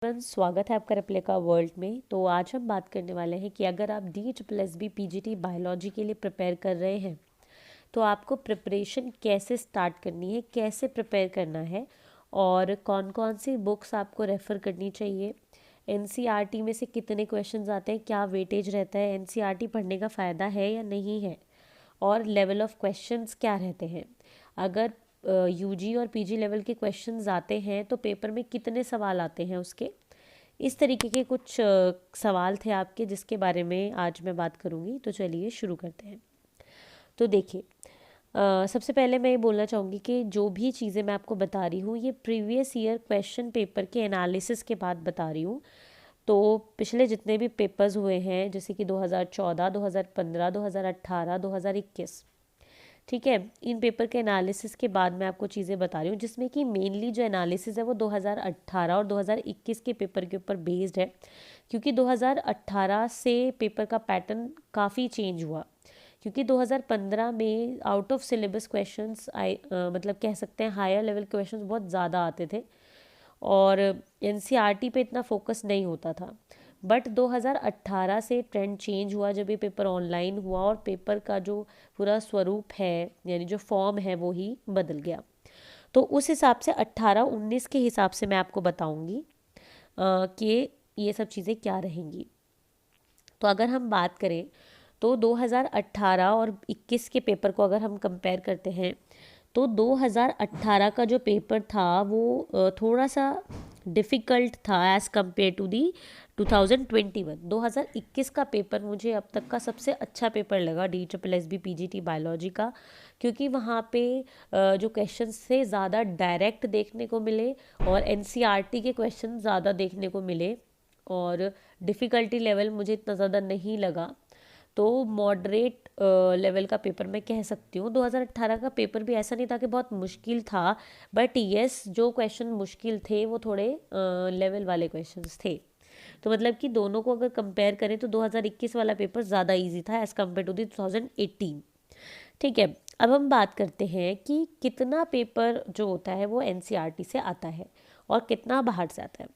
स्वागत है आपका रेप्लिका वर्ल्ड में। तो आज हम बात करने वाले हैं कि अगर आप DSSB PGT बायोलॉजी के लिए प्रिपेयर कर रहे हैं तो आपको प्रिपरेशन कैसे स्टार्ट करनी है, कैसे प्रिपेयर करना है और कौन कौन सी बुक्स आपको रेफ़र करनी चाहिए, NCERT में से कितने क्वेश्चंस आते हैं, क्या वेटेज रहता है, NCERT पढ़ने का फ़ायदा है या नहीं है और लेवल ऑफ क्वेश्चंस क्या रहते हैं। अगर UG और PG लेवल के क्वेश्चंस आते हैं तो पेपर में कितने सवाल आते हैं उसके, इस तरीके के कुछ सवाल थे आपके जिसके बारे में आज मैं बात करूँगी। तो चलिए शुरू करते हैं। तो देखिए, सबसे पहले मैं ये बोलना चाहूँगी कि जो भी चीज़ें मैं आपको बता रही हूँ ये प्रीवियस ईयर क्वेश्चन पेपर के एनालिसिस के बाद बता रही हूँ। तो पिछले जितने भी पेपर्स हुए हैं जैसे कि 2014, 2015, 2018, 2021, ठीक है, इन पेपर के एनालिसिस के बाद मैं आपको चीज़ें बता रही हूँ जिसमें कि मेनली जो एनालिसिस है वो 2018 और 2021 के पेपर के ऊपर बेस्ड है, क्योंकि 2018 से पेपर का पैटर्न काफ़ी चेंज हुआ। क्योंकि 2015 में आउट ऑफ सिलेबस क्वेश्चंस मतलब कह सकते हैं हायर लेवल क्वेश्चंस बहुत ज़्यादा आते थे और NCERT पे इतना फोकस नहीं होता था। बट 2018 से ट्रेंड चेंज हुआ जब ये पेपर ऑनलाइन हुआ और पेपर का जो पूरा स्वरूप है यानी जो फॉर्म है वो ही बदल गया। तो उस हिसाब से 18-19 के हिसाब से मैं आपको बताऊंगी कि ये सब चीज़ें क्या रहेंगी। तो अगर हम बात करें तो 2018 और 21 के पेपर को अगर हम कंपेयर करते हैं तो 2018 का जो पेपर था वो थोड़ा सा डिफ़िकल्ट था एज़ कम्पेयर टू दी 2021। 2021 का पेपर मुझे अब तक का सबसे अच्छा पेपर लगा DSSB PGT बायोलॉजी का, क्योंकि वहाँ पे जो क्वेश्चंस थे ज़्यादा डायरेक्ट देखने को मिले और NCERT के क्वेश्चन ज़्यादा देखने को मिले और डिफ़िकल्टी लेवल मुझे इतना ज़्यादा नहीं लगा। तो मॉडरेट लेवल का पेपर मैं कह सकती हूँ। 2018 का पेपर भी ऐसा नहीं था कि बहुत मुश्किल था, बट यस जो क्वेश्चन मुश्किल थे वो थोड़े लेवल वाले क्वेश्चंस थे। तो मतलब कि दोनों को अगर कंपेयर करें तो 2021 वाला पेपर ज़्यादा इजी था एज़ कम्पेयर टू दी 2018। ठीक है, अब हम बात करते हैं कि कितना पेपर जो होता है वो NCERT से आता है और कितना बाहर से आता है।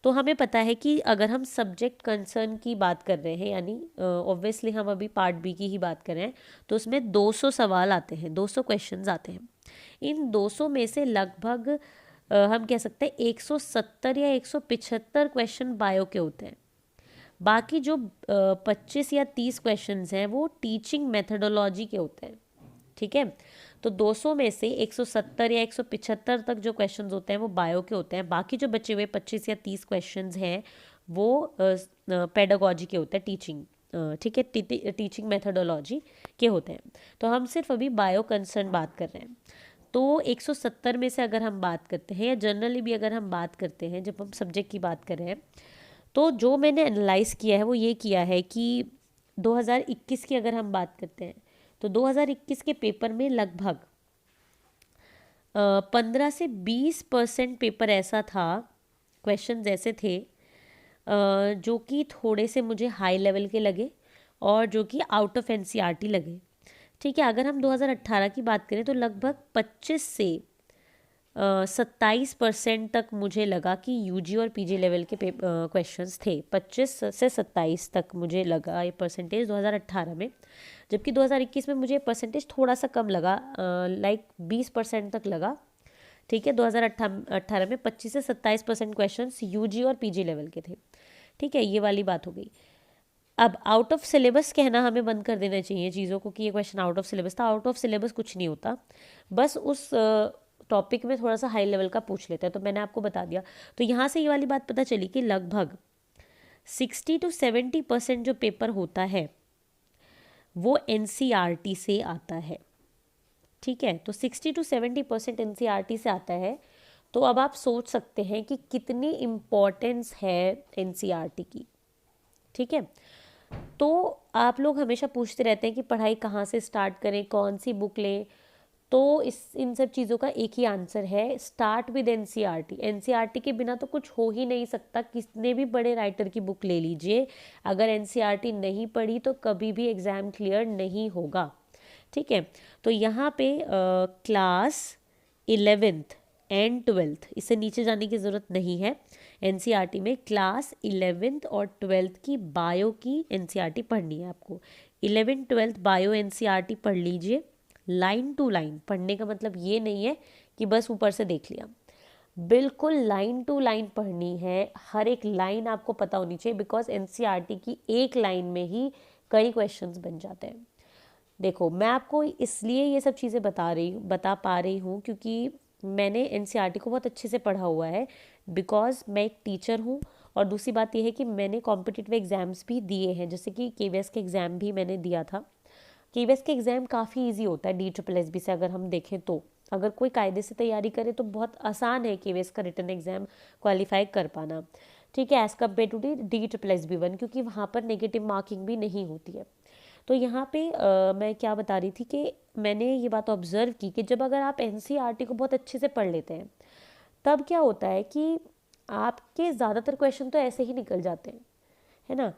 तो हमें पता है कि अगर हम सब्जेक्ट कंसर्न की बात कर रहे हैं यानी ऑब्वियसली हम अभी पार्ट बी की ही बात कर रहे हैं तो उसमें 200 सवाल आते हैं, 200 क्वेश्चंस आते हैं। इन 200 में से लगभग हम कह सकते हैं 170 या 175 क्वेश्चन बायो के होते हैं। बाकी जो 25 या 30 क्वेश्चंस हैं वो टीचिंग मेथडोलॉजी के होते हैं। ठीक है, तो 200 में से 170 या 175 तक जो क्वेश्चंस होते हैं वो बायो के होते हैं। बाकी जो बचे हुए 25 या 30 क्वेश्चंस हैं वो पेडागोजी के होते हैं, टीचिंग, ठीक है, टीचिंग मेथडोलॉजी के होते हैं। तो हम सिर्फ अभी बायो कंसर्न बात कर रहे हैं। तो 170 में से अगर हम बात करते हैं या जनरली भी अगर हम बात करते हैं, जब हम सब्जेक्ट की बात कर रहे हैं, तो जो मैंने एनालाइज किया है वो ये किया है कि 2021 की अगर हम बात करते हैं तो 2021 के पेपर में लगभग 15 से 20% पेपर ऐसा था, क्वेश्चंस ऐसे थे जो कि थोड़े से मुझे हाई लेवल के लगे और जो कि आउट ऑफ NCERT लगे। ठीक है, अगर हम 2018 की बात करें तो लगभग 25 से 27% तक मुझे लगा कि UG और PG लेवल के क्वेश्चंस थे। 25 से 27 तक मुझे लगा ये परसेंटेज 2018 में, जबकि 2021 में मुझे परसेंटेज थोड़ा सा कम लगा, लाइक 20% तक लगा। ठीक है, 2018 में 25 से 27% क्वेश्चंस UG और PG लेवल के थे। ठीक है, ये वाली बात हो गई। अब आउट ऑफ सिलेबस कहना हमें बंद कर देना चाहिए चीज़ों को कि ये क्वेश्चन आउट ऑफ सिलेबस था। आउट ऑफ सिलेबस कुछ नहीं होता, बस उस टॉपिक में थोड़ा सा हाई लेवल का पूछ लेते हैं। तो मैंने आपको बता दिया। तो यहाँ से ये वाली बात पता चली कि लगभग 60 to 70% जो पेपर होता है वो NCERT से आता है। ठीक है, तो 60 to 70% NCERT से आता है। तो अब आप सोच सकते हैं कि कितनी इम्पोर्टेंस है NCERT की। ठीक है, तो आप लोग हमेशा पूछते रहते हैं कि पढ़ाई कहाँ से स्टार्ट करें, कौन सी बुक लें। तो इन सब चीज़ों का एक ही आंसर है, स्टार्ट विद NCERT के बिना तो कुछ हो ही नहीं सकता। कितने भी बड़े राइटर की बुक ले लीजिए, अगर NCERT नहीं पढ़ी तो कभी भी एग्ज़ाम क्लियर नहीं होगा। ठीक है, तो यहाँ पे क्लास 11th एंड 12th इससे नीचे जाने की ज़रूरत नहीं है। एनसीईआरटी में क्लास 11th और 12th की बायो की एनसीईआरटी पढ़नी है आपको। 11th 12th बायो एनसीईआरटी पढ़ लीजिए लाइन टू लाइन। पढ़ने का मतलब ये नहीं है कि बस ऊपर से देख लिया, बिल्कुल लाइन टू लाइन पढ़नी है। हर एक लाइन आपको पता होनी चाहिए, बिकॉज एनसीईआरटी की एक लाइन में ही कई क्वेश्चंस बन जाते हैं। देखो, मैं आपको इसलिए ये सब चीज़ें बता पा रही हूँ क्योंकि मैंने एनसीईआरटी को बहुत अच्छे से पढ़ा हुआ है, बिकॉज मैं एक टीचर हूँ। और दूसरी बात यह है कि मैंने कॉम्पिटिटिव एग्ज़ाम्स भी दिए हैं, जैसे कि केवीएस के एग्ज़ाम भी मैंने दिया था। केवीएस के एग्ज़ाम काफ़ी इजी होता है DSSB से, अगर हम देखें तो अगर कोई कायदे से तैयारी करे तो बहुत आसान है केवीएस का रिटन एग्ज़ाम क्वालिफाई कर पाना, ठीक है, एज़ कम्पेयर टू DSSB 1, क्योंकि वहाँ पर नेगेटिव मार्किंग भी नहीं होती है। तो यहाँ पे मैं क्या बता रही थी कि मैंने ये बात ऑब्ज़र्व की कि जब अगर आप एनसीईआरटी को बहुत अच्छे से पढ़ लेते हैं, तब क्या होता है कि आपके ज़्यादातर क्वेश्चन तो ऐसे ही निकल जाते हैं, है ना।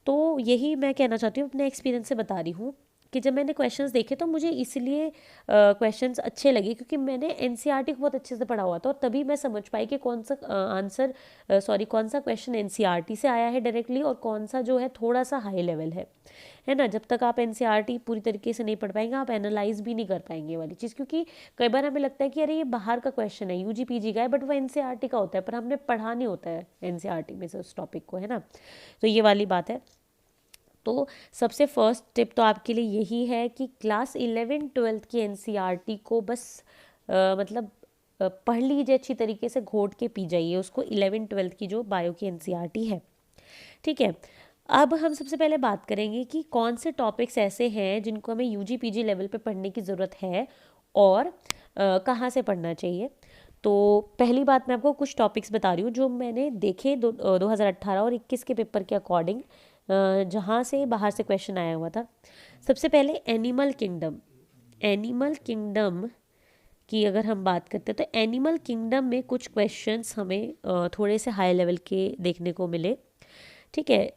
तो यही मैं कहना चाहती हूँ, अपने एक्सपीरियंस से बता रही हूँ कि जब मैंने क्वेश्चंस देखे तो मुझे इसलिए क्वेश्चंस अच्छे लगे क्योंकि मैंने एनसीईआरटी को बहुत अच्छे से पढ़ा हुआ था, और तभी मैं समझ पाई कि कौन सा कौन सा क्वेश्चन एनसीईआरटी से आया है डायरेक्टली और कौन सा जो है थोड़ा सा हाई लेवल है ना। जब तक आप एनसीईआरटी पूरी तरीके से नहीं पढ़ पाएंगे, आप एनालाइज भी नहीं कर पाएंगे ये वाली चीज़, क्योंकि कई बार हमें लगता है कि अरे ये बाहर का क्वेश्चन है, यूजी पीजी का है, बट वो एनसीईआरटी का होता है, पर हमने पढ़ा नहीं होता है एनसीईआरटी में से उस टॉपिक को, है ना। तो ये वाली बात है। तो सबसे फर्स्ट टिप तो आपके लिए यही है कि क्लास 11 12th की एनसीईआरटी को बस पढ़ लीजिए अच्छी तरीके से, घोट के पी जाइए उसको, 11 12th की जो बायो की एनसीईआरटी है, ठीक है। अब हम सबसे पहले बात करेंगे कि कौन से टॉपिक्स ऐसे हैं जिनको हमें यूजी पीजी लेवल पे पढ़ने की ज़रूरत है और कहाँ से पढ़ना चाहिए। तो पहली बात, मैं आपको कुछ टॉपिक्स बता रही हूँ जो मैंने देखे 2018 और 21 के पेपर के अकॉर्डिंग, जहाँ से बाहर से क्वेश्चन आया हुआ था। सबसे पहले एनिमल किंगडम की अगर हम बात करते हैं तो एनिमल किंगडम में कुछ क्वेश्चंस हमें थोड़े से हाई लेवल के देखने को मिले, ठीक है।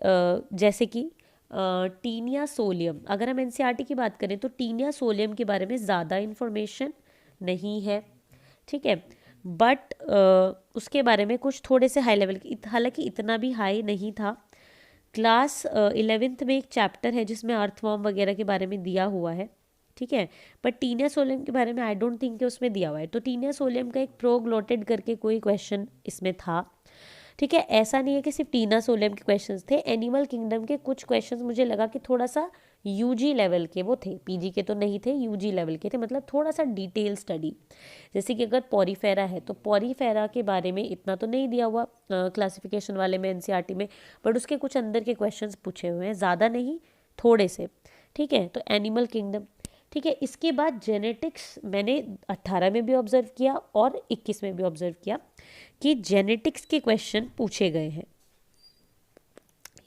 जैसे कि टीनिया सोलियम, अगर हम एनसीईआरटी की बात करें तो टीनिया सोलियम के बारे में ज़्यादा इन्फॉर्मेशन नहीं है, ठीक है, बट उसके बारे में कुछ थोड़े से हाई लेवल के, हालांकि इतना भी हाई नहीं था। क्लास 11th में एक चैप्टर है जिसमें अर्थवॉर्म वगैरह के बारे में दिया हुआ है, ठीक है, पर टीनिया सोलियम के बारे में आई डोंट थिंक कि उसमें दिया हुआ है। तो टीनिया सोलियम का एक प्रोग्लोटेड करके कोई क्वेश्चन इसमें था, ठीक है। ऐसा नहीं है कि सिर्फ टीना सोलियम के क्वेश्चंस थे, एनिमल किंगडम के कुछ क्वेश्चंस मुझे लगा कि थोड़ा सा यूजी लेवल के वो थे, पीजी के तो नहीं थे, यूजी लेवल के थे, मतलब थोड़ा सा डिटेल स्टडी। जैसे कि अगर पॉरीफेरा है तो पॉरीफेरा के बारे में इतना तो नहीं दिया हुआ क्लासिफिकेशन वाले में एनसीईआरटी में, बट उसके कुछ अंदर के क्वेश्चंस पूछे हुए हैं, ज़्यादा नहीं, थोड़े से, ठीक है। तो एनिमल किंगडम, ठीक है। इसके बाद जेनेटिक्स मैंने 18 में भी ऑब्जर्व किया और 21 में भी ऑब्जर्व किया कि जेनेटिक्स के क्वेश्चन पूछे गए हैं,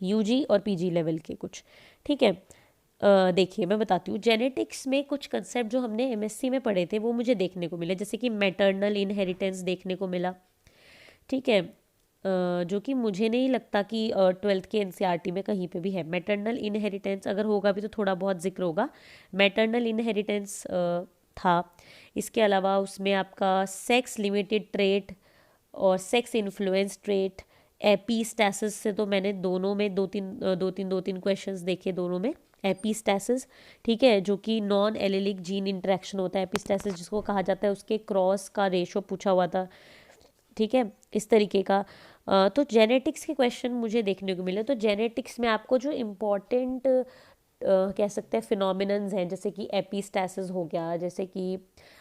यूजी और पीजी लेवल के कुछ, ठीक है। देखिए मैं बताती हूँ, जेनेटिक्स में कुछ कंसेप्ट जो हमने एमएससी में पढ़े थे वो मुझे देखने को मिले, जैसे कि मैटरनल इनहेरिटेंस देखने को मिला, ठीक है, जो कि मुझे नहीं लगता कि 12th के एनसीईआरटी में कहीं पे भी है। मैटरनल इनहेरिटेंस अगर होगा भी तो थोड़ा बहुत जिक्र होगा, मैटरनल इनहेरिटेंस था। इसके अलावा उसमें आपका सेक्स लिमिटेड ट्रेट और सेक्स इन्फ्लुएंस ट्रेट, एपीस्टैसिस से तो मैंने दोनों में दो तीन क्वेश्चंस देखे, दोनों में एपीस्टैसिस, ठीक है, जो कि नॉन एलिलिक जीन इंटरेक्शन होता है, एपीस्टैसिस जिसको कहा जाता है, उसके क्रॉस का रेशो पूछा हुआ था, ठीक है, इस तरीके का। तो जेनेटिक्स के क्वेश्चन मुझे देखने को मिले। तो जेनेटिक्स में आपको जो इम्पोर्टेंट कह सकते हैं फिनोमिनन्स हैं, जैसे कि एपीस्टैसिस हो गया, जैसे कि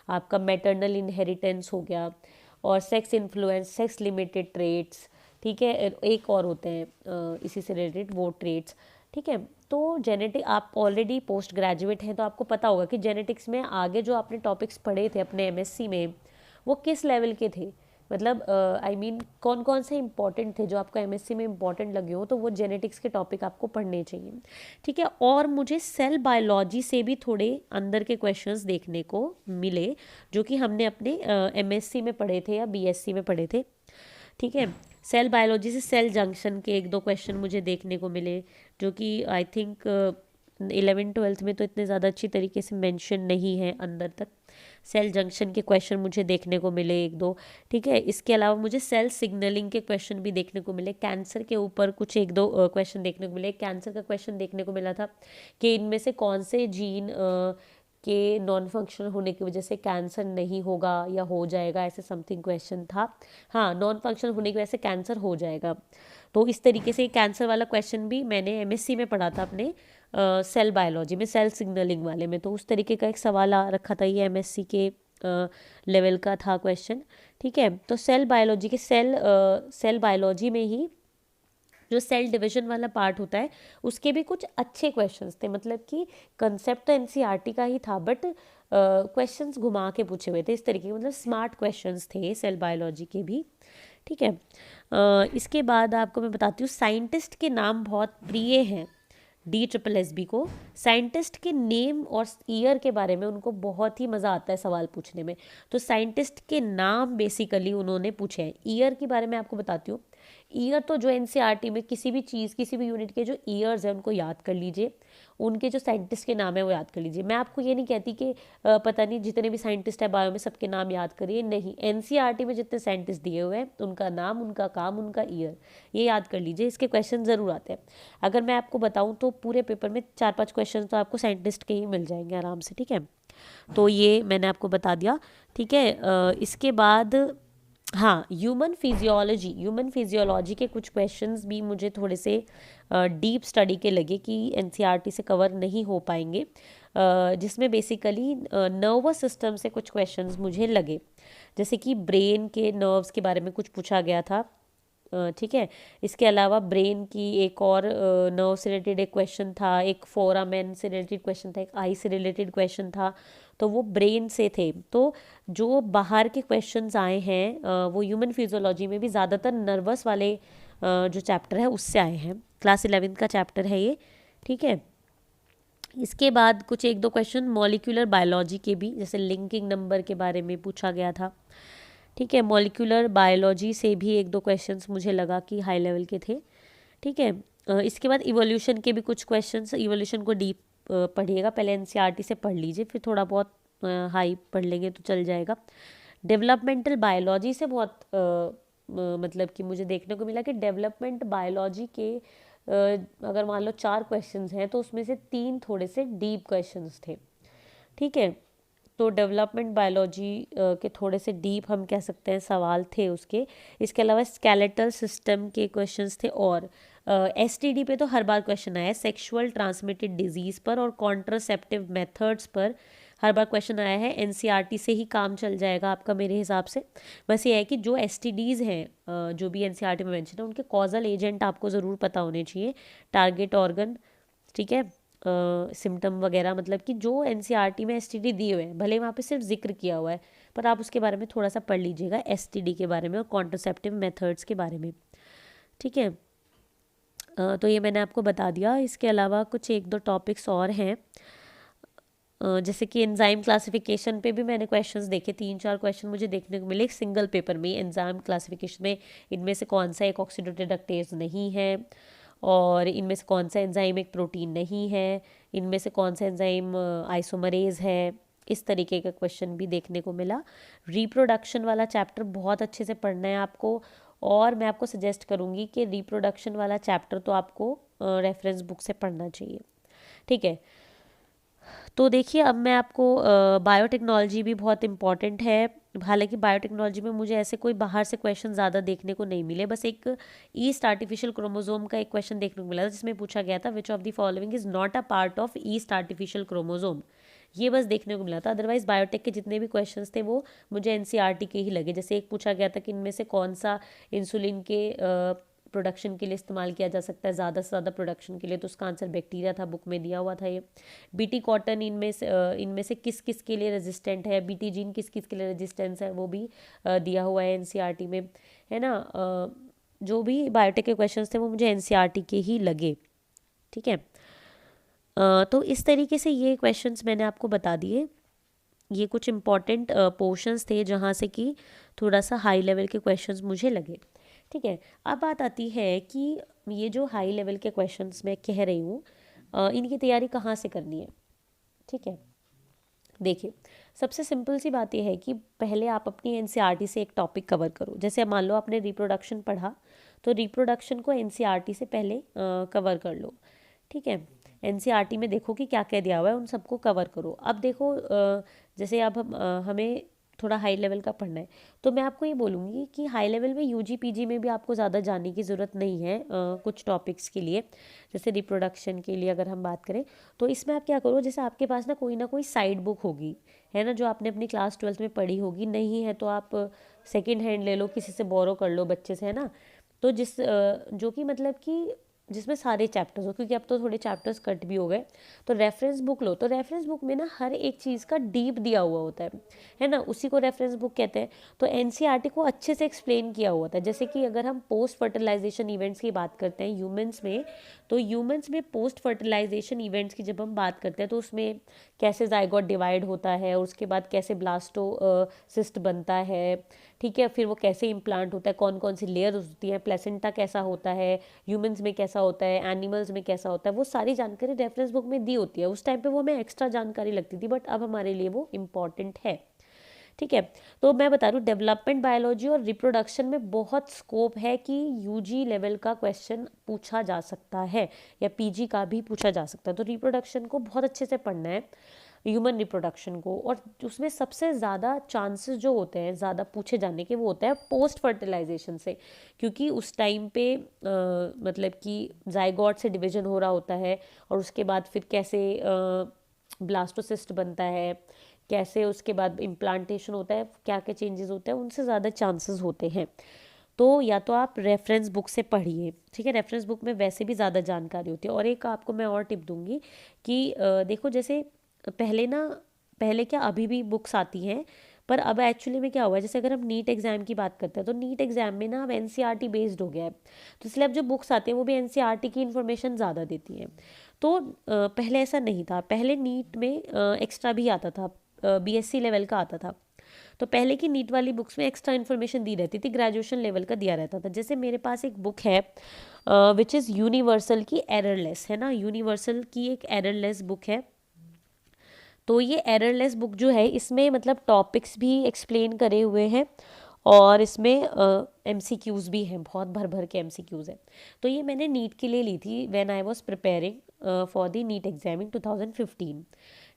आपका मैटरनल इनहेरिटेंस हो गया, और sex influence, sex limited traits, ठीक है, एक और होते हैं इसी से रिलेटेड वो ट्रेट्स, ठीक है। तो जेनेटिक, आप ऑलरेडी पोस्ट ग्रेजुएट हैं तो आपको पता होगा कि जेनेटिक्स में आगे जो आपने टॉपिक्स पढ़े थे अपने एमएससी में वो किस लेवल के थे, मतलब आई मीन कौन कौन से इंपॉर्टेंट थे जो आपको एमएससी में इंपॉर्टेंट लगे हो, तो वो जेनेटिक्स के टॉपिक आपको पढ़ने चाहिए, ठीक है। और मुझे सेल बायोलॉजी से भी थोड़े अंदर के क्वेश्चंस देखने को मिले जो कि हमने अपने एमएससी में पढ़े थे या बीएससी में पढ़े थे, ठीक है। सेल बायोलॉजी से सेल जंक्शन के एक दो क्वेश्चन मुझे देखने को मिले, जो कि आई थिंक 11 12th में तो इतने ज़्यादा अच्छी तरीके से मेंशन नहीं है अंदर तक। सेल जंक्शन के क्वेश्चन मुझे देखने को मिले एक दो, ठीक है। इसके अलावा मुझे सेल सिग्नलिंग के क्वेश्चन भी देखने को मिले, कैंसर के ऊपर कुछ एक दो क्वेश्चन देखने को मिले। कैंसर का क्वेश्चन देखने को मिला था कि इनमें से कौन से जीन के नॉन फंक्शनल होने की वजह से कैंसर नहीं होगा या हो जाएगा, ऐसे समथिंग क्वेश्चन था। हाँ, नॉन फंक्शनल होने की वजह से कैंसर हो जाएगा। तो इस तरीके से कैंसर वाला क्वेश्चन भी मैंने एमएससी में पढ़ा था अपने सेल बायोलॉजी में, सेल सिग्नलिंग वाले में। तो उस तरीके का एक सवाल आ रखा था, ये एमएससी के लेवल का था क्वेश्चन, ठीक है। तो सेल बायोलॉजी के सेल बायोलॉजी में ही जो सेल डिवीजन वाला पार्ट होता है उसके भी कुछ अच्छे क्वेश्चंस थे, मतलब कि कंसेप्ट तो एनसीईआरटी का ही था बट क्वेश्चंस घुमा के पूछे हुए थे, इस तरीके के मतलब स्मार्ट क्वेश्चंस थे सेल बायोलॉजी के भी, ठीक है। इसके बाद आपको मैं बताती हूँ, साइंटिस्ट के नाम बहुत प्रिय हैं DSSB को। साइंटिस्ट के नेम और ईयर के बारे में उनको बहुत ही मज़ा आता है सवाल पूछने में, तो साइंटिस्ट के नाम बेसिकली उन्होंने पूछे हैं। ईयर के बारे में आपको बताती हूँ। ईयर तो जो एनसीईआरटी में किसी भी चीज़, किसी भी यूनिट के जो ईयर्स हैं उनको याद कर लीजिए, उनके जो साइंटिस्ट के नाम है वो याद कर लीजिए। मैं आपको ये नहीं कहती कि पता नहीं जितने भी साइंटिस्ट है बायो में सबके नाम याद करिए, नहीं, एनसीईआरटी में जितने साइंटिस्ट दिए हुए हैं उनका नाम, उनका काम, उनका ईयर, ये याद कर लीजिए। इसके क्वेश्चन ज़रूर आते हैं। अगर मैं आपको बताऊँ तो पूरे पेपर में 4-5 क्वेश्चन तो आपको साइंटिस्ट के ही मिल जाएंगे आराम से, ठीक है। तो ये मैंने आपको बता दिया, ठीक है। इसके बाद हाँ, ह्यूमन फिजियोलॉजी के कुछ क्वेश्चंस भी मुझे थोड़े से डीप स्टडी के लगे कि एनसीईआरटी से कवर नहीं हो पाएंगे, जिसमें बेसिकली नर्वस सिस्टम से कुछ क्वेश्चंस मुझे लगे, जैसे कि ब्रेन के नर्व्स के बारे में कुछ पूछा गया था, ठीक है। इसके अलावा ब्रेन की एक और नर्व से रिलेटेड एक क्वेश्चन था, एक फोरामेन से रिलेटेड क्वेश्चन था, एक आई से रिलेटेड क्वेश्चन था, तो वो ब्रेन से थे। तो जो बाहर के क्वेश्चंस आए हैं वो ह्यूमन फिजियोलॉजी में भी ज़्यादातर नर्वस वाले जो चैप्टर है उससे आए हैं। क्लास 11th का चैप्टर है ये, ठीक है। इसके बाद कुछ एक दो क्वेश्चन मॉलिक्यूलर बायोलॉजी के भी, जैसे लिंकिंग नंबर के बारे में पूछा गया था, ठीक है। मॉलिक्यूलर बायोलॉजी से भी एक दो क्वेश्चंस मुझे लगा कि हाई लेवल के थे, ठीक है। इसके बाद इवोल्यूशन के भी कुछ क्वेश्चंस, इवोल्यूशन को डीप पढ़िएगा, पहले एनसीईआरटी से पढ़ लीजिए, फिर थोड़ा बहुत हाई पढ़ लेंगे तो चल जाएगा। डेवलपमेंटल बायोलॉजी से बहुत मतलब कि मुझे देखने को मिला कि डेवलपमेंट बायोलॉजी के अगर मान लो 4 क्वेश्चंस हैं तो उसमें से 3 थोड़े से डीप क्वेश्चंस थे, ठीक है। तो डेवलपमेंट बायोलॉजी के थोड़े से डीप हम कह सकते हैं सवाल थे उसके। इसके अलावा स्केलेटल सिस्टम के क्वेश्चंस थे, और एसटीडी पे तो हर बार क्वेश्चन आया है, सेक्सुअल ट्रांसमिटेड डिजीज़ पर और कॉन्ट्रासेप्टिव मेथड्स पर हर बार क्वेश्चन आया है। एनसीईआरटी से ही काम चल जाएगा आपका मेरे हिसाब से। बस ये है कि जो एसटीडीज़ हैं जो भी एनसीईआरटी में मेंशन है उनके कॉजल एजेंट आपको ज़रूर पता होने चाहिए, टारगेट ऑर्गन, ठीक है, सिम्टम वगैरह, मतलब कि जो एनसीईआरटी में एसटीडी दिए हुए हैं भले वहाँ पे सिर्फ जिक्र किया हुआ है पर आप उसके बारे में थोड़ा सा पढ़ लीजिएगा, एसटीडी के बारे में और कॉन्ट्रासेप्टिव मेथड्स के बारे में, ठीक है। तो ये मैंने आपको बता दिया। इसके अलावा कुछ एक दो टॉपिक्स और हैं, जैसे कि एंजाइम क्लासिफिकेशन पे भी मैंने क्वेश्चंस देखे, 3-4 क्वेश्चन मुझे देखने को मिले एक सिंगल पेपर में। एंजाइम क्लासिफिकेशन में इनमें से कौन सा एक ऑक्सीडेटिव नहीं है, और इनमें से कौन सा एंजाइम एक प्रोटीन नहीं है, इनमें से कौन सा एंजाइम आइसोमरेज है, इस तरीके का क्वेश्चन भी देखने को मिला। रिप्रोडक्शन वाला चैप्टर बहुत अच्छे से पढ़ना है आपको, और मैं आपको सजेस्ट करूँगी कि रिप्रोडक्शन वाला चैप्टर तो आपको रेफरेंस बुक से पढ़ना चाहिए, ठीक है। तो देखिए अब मैं आपको बायोटेक्नोलॉजी भी बहुत इम्पॉर्टेंट है। हालांकि बायोटेक्नोलॉजी में मुझे ऐसे कोई बाहर से क्वेश्चन ज़्यादा देखने को नहीं मिले, बस एक ईस्ट आर्टिफिशियल क्रोमोजोम का एक क्वेश्चन देखने को मिला था जिसमें पूछा गया था which of the following is not a part of yeast artificial chromosome, ये बस देखने को मिला था। अदरवाइज बायोटेक के जितने भी क्वेश्चंस थे वो मुझे एनसीईआरटी के ही लगे। जैसे एक पूछा गया था कि इनमें से कौन सा इंसुलिन के प्रोडक्शन के लिए इस्तेमाल किया जा सकता है ज़्यादा से ज़्यादा प्रोडक्शन के लिए, तो उसका आंसर बैक्टीरिया था, बुक में दिया हुआ था ये। बीटी कॉटन इनमें से किस किस के लिए रेजिस्टेंट है, बीटी जीन किस किस के लिए रेजिस्टेंस है, वो भी दिया हुआ है एनसीईआरटी में, है ना। जो भी बायोटेक के क्वेश्चंस थे वो मुझे एनसीईआरटी के ही लगे, ठीक है। तो इस तरीके से ये क्वेश्चंस मैंने आपको बता दिए। ये कुछ इम्पॉर्टेंट पोर्शंस थे जहाँ से कि थोड़ा सा हाई लेवल के क्वेश्चंस मुझे लगे, ठीक है। अब बात आती है कि ये जो हाई लेवल के क्वेश्चंस मैं कह रही हूँ इनकी तैयारी कहाँ से करनी है, ठीक है। देखिए, सबसे सिंपल सी बात यह है कि पहले आप अपनी एनसीईआरटी से एक टॉपिक कवर करो। जैसे मान लो आपने रिप्रोडक्शन पढ़ा, तो रिप्रोडक्शन को एनसीईआरटी से पहले कवर कर लो, ठीक है। एनसीईआरटी में देखो कि क्या क्या दिया हुआ है, उन सबको कवर करो। अब देखो जैसे अब हमें थोड़ा हाई लेवल का पढ़ना है, तो मैं आपको ये बोलूँगी कि हाई लेवल में यूजी पीजी में भी आपको ज़्यादा जानने की ज़रूरत नहीं है कुछ टॉपिक्स के लिए। जैसे रिप्रोडक्शन के लिए अगर हम बात करें, तो इसमें आप क्या करो, जैसे आपके पास ना कोई साइड बुक होगी, है ना, जो आपने अपनी क्लास 12th में पढ़ी होगी। नहीं है तो आप सेकेंड हैंड ले लो, किसी से बोरो कर लो, बच्चे से, है ना। तो जो कि मतलब कि जिसमें सारे चैप्टर्स हो, क्योंकि अब तो थोड़े चैप्टर्स कट भी हो गए। तो रेफरेंस बुक लो। तो रेफरेंस बुक में ना हर एक चीज़ का डीप दिया हुआ होता है ना, उसी को रेफरेंस बुक कहते हैं। तो एनसीईआरटी को अच्छे से एक्सप्लेन किया हुआ था। जैसे कि अगर हम पोस्ट फर्टिलाइजेशन इवेंट्स की बात करते हैं ह्यूमंस में, तो ह्यूमंस में पोस्ट फर्टिलाइजेशन इवेंट्स की जब हम बात करते हैं, तो उसमें कैसे जाइगोट डिवाइड होता है, और उसके बाद कैसे ब्लास्टोसिस्ट बनता है, ठीक है। फिर वो कैसे इम्प्लांट होता है, कौन कौन सी लेयर होती है, प्लेसेंटा कैसा होता है, ह्यूमंस में कैसा होता है, एनिमल्स में कैसा होता है, वो सारी जानकारी रेफरेंस बुक में दी होती है। उस टाइम पे वो हमें एक्स्ट्रा जानकारी लगती थी, बट अब हमारे लिए वो इम्पॉर्टेंट है, ठीक है। तो मैं बता रही हूँ, डेवलपमेंट बायोलॉजी और रिप्रोडक्शन में बहुत स्कोप है कि यूजी लेवल का क्वेश्चन पूछा जा सकता है, या पीजी का भी पूछा जा सकता है। तो रिप्रोडक्शन को बहुत अच्छे से पढ़ना है, ह्यूमन रिप्रोडक्शन को। और उसमें सबसे ज़्यादा चांसेस जो होते हैं ज़्यादा पूछे जाने के, वो होता है पोस्ट फर्टिलाइजेशन से, क्योंकि उस टाइम पे मतलब कि जाइगोट से डिवीजन हो रहा होता है, और उसके बाद फिर कैसे ब्लास्टोसिस्ट बनता है, कैसे उसके बाद इम्प्लांटेशन होता है, क्या क्या चेंजेस होते हैं, उनसे ज़्यादा चांसेस होते हैं। तो या तो आप रेफरेंस बुक से पढ़िए, ठीक है। रेफरेंस बुक में वैसे भी ज़्यादा जानकारी होती है। और एक आपको मैं और टिप दूंगी कि देखो, जैसे पहले क्या, अभी भी बुक्स आती हैं, पर अब एक्चुअली में क्या हुआ है, जैसे अगर हम नीट एग्ज़ाम की बात करते हैं, तो नीट एग्ज़ाम में ना अब एनसीईआरटी बेस्ड हो गया है। तो इसलिए अब जो बुक्स आती हैं वो भी एनसीईआरटी की इन्फॉर्मेशन ज़्यादा देती हैं। तो पहले ऐसा नहीं था। पहले नीट में एक्स्ट्रा भी आता था, बीएससी लेवल का आता था। तो पहले की नीट वाली बुक्स में एक्स्ट्रा इन्फॉर्मेशन दी रहती थी, ग्रेजुएशन लेवल का दिया रहता था। जैसे मेरे पास एक बुक है विच इज़ यूनिवर्सल की एररलेस, है ना, यूनिवर्सल की एक एररलेस बुक है। तो ये एररलेस बुक जो है, इसमें मतलब टॉपिक्स भी एक्सप्लेन करे हुए हैं, और इसमें एमसीक्यूज़ भी हैं, बहुत भर भर के एमसीक्यूज़ हैं। तो ये मैंने नीट के लिए ली थी when I was preparing for the NEET exam in 2015,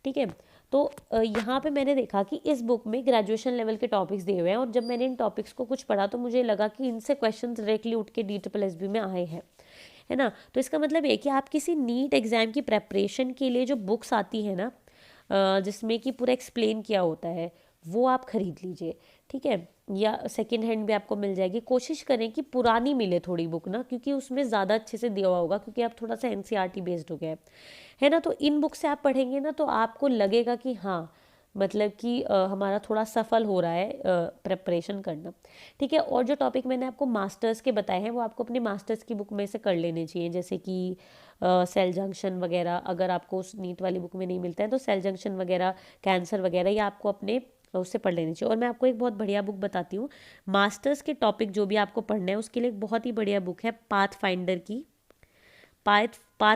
ठीक है। तो यहाँ पे मैंने देखा कि इस बुक में ग्रेजुएशन लेवल के टॉपिक्स दिए हुए हैं, और जब मैंने इन टॉपिक्स को कुछ पढ़ा, तो मुझे लगा कि इनसे क्वेश्चन डायरेक्टली उठ के DSSB में आए हैं, है ना। तो इसका मतलब ये कि आप किसी नीट एग्ज़ाम की प्रेपरेशन के लिए जो बुक्स आती है ना, जिसमें कि पूरा एक्सप्लेन किया होता है, वो आप ख़रीद लीजिए, ठीक है। या सेकंड हैंड भी आपको मिल जाएगी। कोशिश करें कि पुरानी मिले थोड़ी बुक ना, क्योंकि उसमें ज़्यादा अच्छे से दिया हुआ होगा, क्योंकि आप थोड़ा सा एनसीईआरटी बेस्ड हो गया है ना। तो इन बुक से आप पढ़ेंगे ना, तो आपको लगेगा कि हाँ, मतलब कि हमारा थोड़ा सफल हो रहा है प्रेपरेशन करना, ठीक है। और जो टॉपिक मैंने आपको मास्टर्स के बताए हैं, वो आपको अपने मास्टर्स की बुक में से कर लेने चाहिए। जैसे कि सेल जंक्शन वगैरह, अगर आपको उस नीट वाली बुक में नहीं मिलता है, तो सेल जंक्शन वगैरह, कैंसर वगैरह, ये आपको अपने उससे पढ़ लेनी चाहिए। और मैं आपको एक बहुत बढ़िया बुक बताती हूँ, मास्टर्स के टॉपिक जो भी आपको पढ़ना है उसके लिए एक बहुत ही बढ़िया बुक है, पाथ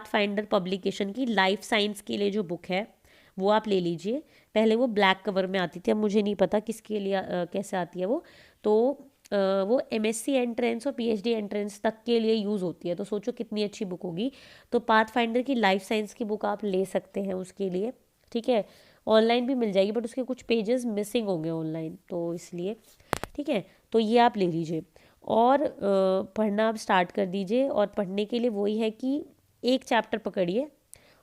फाइंडर पब्लिकेशन की लाइफ साइंस के लिए जो बुक है, वो आप ले लीजिए। पहले वो ब्लैक कवर में आती थी, अब मुझे नहीं पता किसके लिए कैसे आती है वो। तो वो एमएससी एंट्रेंस और पीएचडी एंट्रेंस तक के लिए यूज़ होती है। तो सोचो कितनी अच्छी बुक होगी। तो पाथ फाइंडर की लाइफ साइंस की बुक आप ले सकते हैं उसके लिए, ठीक है। ऑनलाइन भी मिल जाएगी, बट उसके कुछ पेजेस मिसिंग होंगे ऑनलाइन, तो इसलिए, ठीक है। तो ये आप ले लीजिए, और पढ़ना आप स्टार्ट कर दीजिए। और पढ़ने के लिए वही है कि एक चैप्टर पकड़िए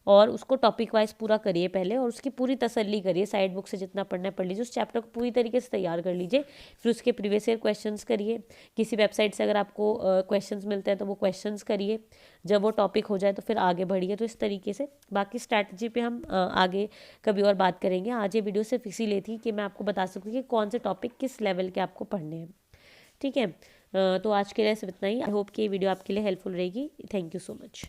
और उसको टॉपिक वाइज पूरा करिए पहले, और उसकी पूरी तसल्ली करिए। साइड बुक से जितना पढ़ना है पढ़ लीजिए, उस चैप्टर को पूरी तरीके से तैयार कर लीजिए। फिर उसके प्रीवियस ईयर क्वेश्चंस करिए। किसी वेबसाइट से अगर आपको क्वेश्चंस मिलते हैं तो वो क्वेश्चंस करिए। जब वो टॉपिक हो जाए तो फिर आगे बढ़िए। तो इस तरीके से बाकी स्ट्रैटेजी पे हम आगे कभी और बात करेंगे। आज ये वीडियो सिर्फ इसीलिए थी कि मैं आपको बता सकूँ कि कौन से टॉपिक किस लेवल के आपको पढ़ने हैं, ठीक है। तो आज के लिए सिर्फ इतना ही। आई होप कि ये वीडियो आपके लिए हेल्पफुल रहेगी। Thank you so much.